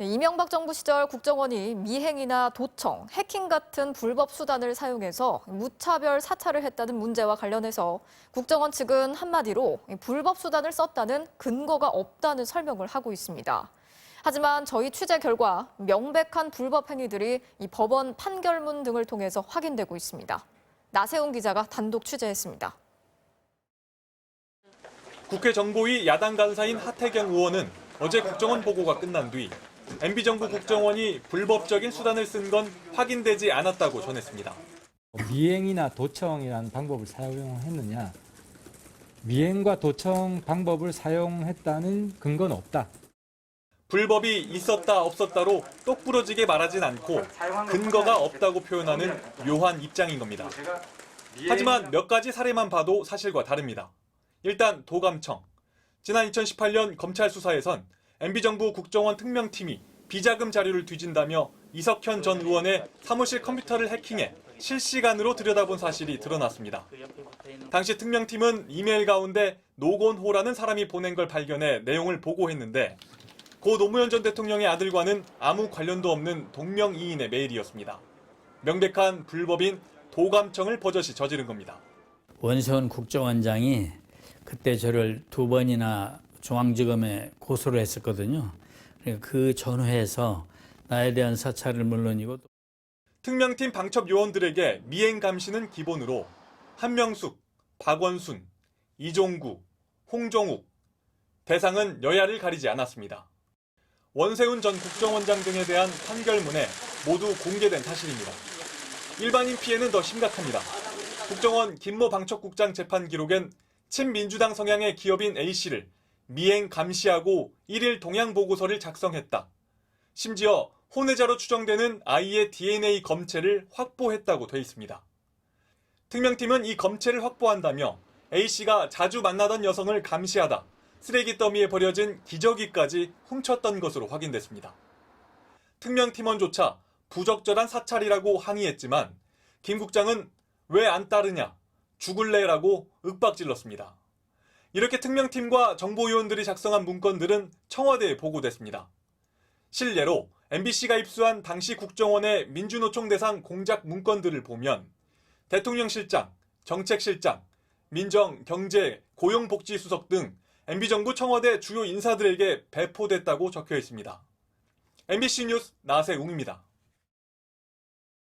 이명박 정부 시절 국정원이 미행이나 도청, 해킹 같은 불법 수단을 사용해서 무차별 사찰을 했다는 문제와 관련해서 국정원 측은 한마디로 불법 수단을 썼다는 근거가 없다는 설명을 하고 있습니다. 하지만 저희 취재 결과 명백한 불법 행위들이 이 법원 판결문 등을 통해서 확인되고 있습니다. 나세훈 기자가 단독 취재했습니다. 국회 정보위 야당 간사인 하태경 의원은 어제 국정원 보고가 끝난 뒤 MB정부 국정원이 불법적인 수단을 쓴 건 확인되지 않았다고 전했습니다. 미행이나 도청이라는 방법을 사용했느냐, 미행과 도청 방법을 사용했다는 근거는 없다. 불법이 있었다 없었다로 똑부러지게 말하진 않고 근거가 없다고 표현하는 묘한 입장인 겁니다. 하지만 몇 가지 사례만 봐도 사실과 다릅니다. 일단 도감청. 지난 2018년 검찰 수사에선 MB정부 국정원 특명팀이 비자금 자료를 뒤진다며 이석현 전 의원의 사무실 컴퓨터를 해킹해 실시간으로 들여다본 사실이 드러났습니다. 당시 특명팀은 이메일 가운데 노건호라는 사람이 보낸 걸 발견해 내용을 보고했는데 고 노무현 전 대통령의 아들과는 아무 관련도 없는 동명이인의 메일이었습니다. 명백한 불법인 도감청을 버젓이 저지른 겁니다. 원세훈 국정원장이 그때 저를 2번이나 중앙지검에 고소를 했었거든요. 그 전후에서 나에 대한 사찰을 물론이고 특명팀 방첩 요원들에게 미행 감시는 기본으로 한명숙, 박원순, 이종구, 홍정욱, 대상은 여야를 가리지 않았습니다. 원세훈 전 국정원장 등에 대한 판결문에 모두 공개된 사실입니다. 일반인 피해는 더 심각합니다. 국정원 김모 방첩국장 재판 기록엔 친민주당 성향의 기업인 A씨를 미행 감시하고 1일 동향 보고서를 작성했다. 심지어 혼외자로 추정되는 아이의 DNA 검체를 확보했다고 돼 있습니다. 특명팀은 이 검체를 확보한다며 A씨가 자주 만나던 여성을 감시하다 쓰레기 더미에 버려진 기저귀까지 훔쳤던 것으로 확인됐습니다. 특명팀원조차 부적절한 사찰이라고 항의했지만 김 국장은 왜 안 따르냐, 죽을래라고 윽박질렀습니다. 이렇게 특명팀과 정보위원들이 작성한 문건들은 청와대에 보고됐습니다. 실례로 MBC가 입수한 당시 국정원의 민주노총 대상 공작 문건들을 보면 대통령실장, 정책실장, 민정, 경제, 고용복지수석 등 MB정부 청와대 주요 인사들에게 배포됐다고 적혀 있습니다. MBC 뉴스 나세웅입니다.